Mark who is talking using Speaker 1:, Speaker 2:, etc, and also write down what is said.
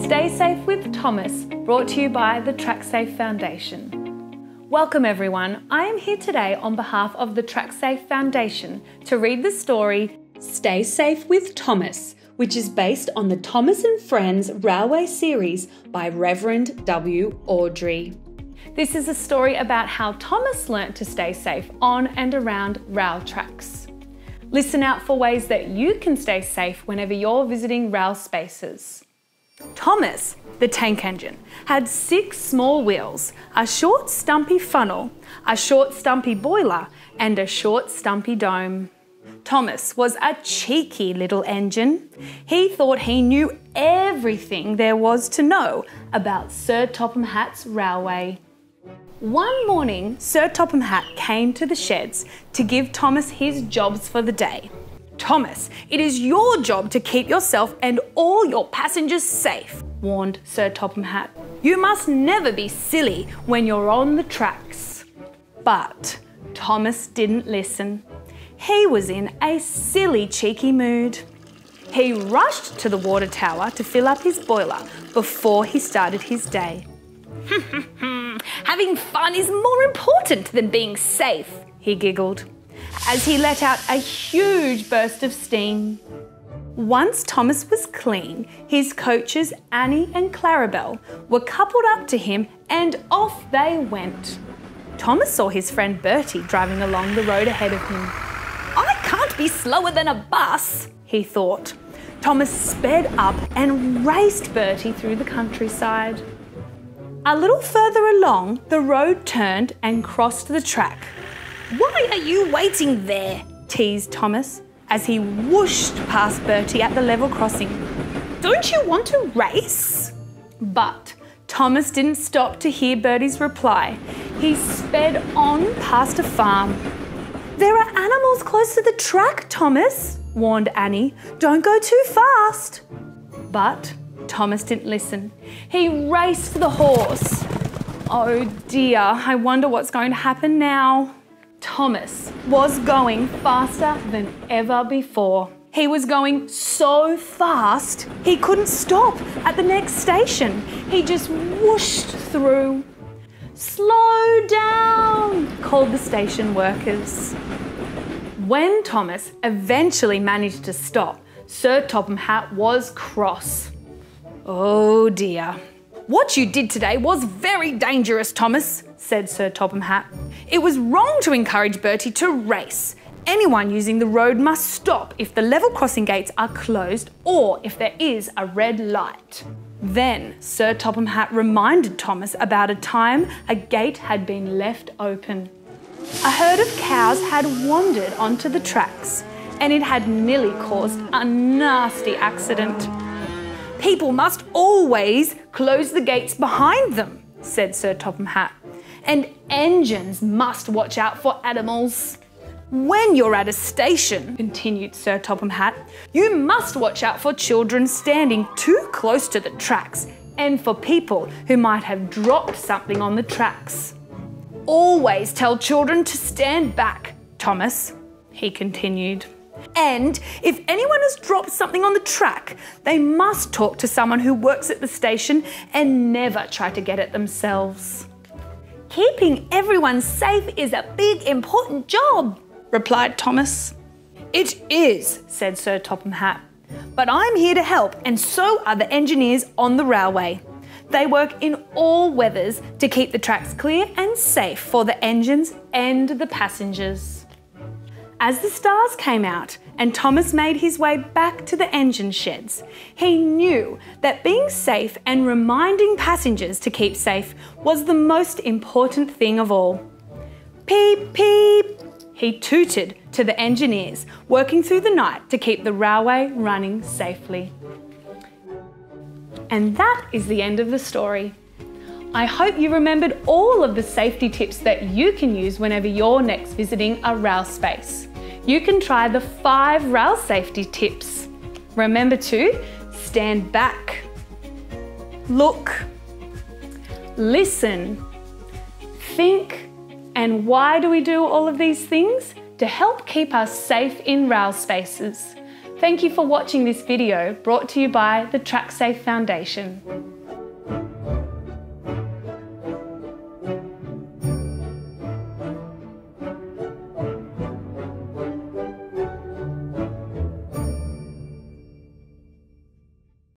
Speaker 1: Stay Safe with Thomas, brought to you by the TrackSAFE Foundation. Welcome everyone. I am here today on behalf of the TrackSAFE Foundation to read the story Stay Safe with Thomas, which is based on the Thomas and Friends Railway series by Reverend W. Awdry. This is a story about how Thomas learnt to stay safe on and around rail tracks. Listen out for ways that you can stay safe whenever you're visiting rail spaces. Thomas, the tank engine, had 6 small wheels, a short stumpy funnel, a short stumpy boiler, and a short stumpy dome. Thomas was a cheeky little engine. He thought he knew everything there was to know about Sir Topham Hatt's railway. One morning, Sir Topham Hatt came to the sheds to give Thomas his jobs for the day. Thomas, it is your job to keep yourself and all your passengers safe, warned Sir Topham Hatt. You must never be silly when you're on the tracks. But Thomas didn't listen. He was in a silly, cheeky mood. He rushed to the water tower to fill up his boiler before he started his day. Having fun is more important than being safe, he giggled, as he let out a huge burst of steam. Once Thomas was clean, his coaches Annie and Clarabelle were coupled up to him and off they went. Thomas saw his friend Bertie driving along the road ahead of him. I can't be slower than a bus, he thought. Thomas sped up and raced Bertie through the countryside. A little further along, the road turned and crossed the track. Why are you waiting there? Teased Thomas as he whooshed past Bertie at the level crossing. Don't you want to race? But Thomas didn't stop to hear Bertie's reply. He sped on past a farm. There are animals close to the track, Thomas, warned Annie. Don't go too fast. But Thomas didn't listen. He raced the horse. Oh dear, I wonder what's going to happen now. Thomas was going faster than ever before. He was going so fast he couldn't stop at the next station. He just whooshed through. Slow down, called the station workers. When Thomas eventually managed to stop, Sir Topham Hatt was cross. Oh dear. What you did today was very dangerous, Thomas, said Sir Topham Hatt. It was wrong to encourage Bertie to race. Anyone using the road must stop if the level crossing gates are closed or if there is a red light. Then Sir Topham Hatt reminded Thomas about a time a gate had been left open. A herd of cows had wandered onto the tracks and it had nearly caused a nasty accident. People must always close the gates behind them, said Sir Topham Hatt, and engines must watch out for animals. When you're at a station, continued Sir Topham Hatt, you must watch out for children standing too close to the tracks and for people who might have dropped something on the tracks. Always tell children to stand back, Thomas, he continued. And if anyone has dropped something on the track, they must talk to someone who works at the station and never try to get it themselves. Keeping everyone safe is a big, important job, replied Thomas. It is, said Sir Topham Hatt. But I'm here to help, and so are the engineers on the railway. They work in all weathers to keep the tracks clear and safe for the engines and the passengers. As the stars came out and Thomas made his way back to the engine sheds, he knew that being safe and reminding passengers to keep safe was the most important thing of all. Peep, peep, he tooted to the engineers working through the night to keep the railway running safely. And that is the end of the story. I hope you remembered all of the safety tips that you can use whenever you're next visiting a rail space. You can try the 5 rail safety tips. Remember to stand back, look, listen, think, and why do we do all of these things? To help keep us safe in rail spaces. Thank you for watching this video brought to you by the TrackSAFE Foundation.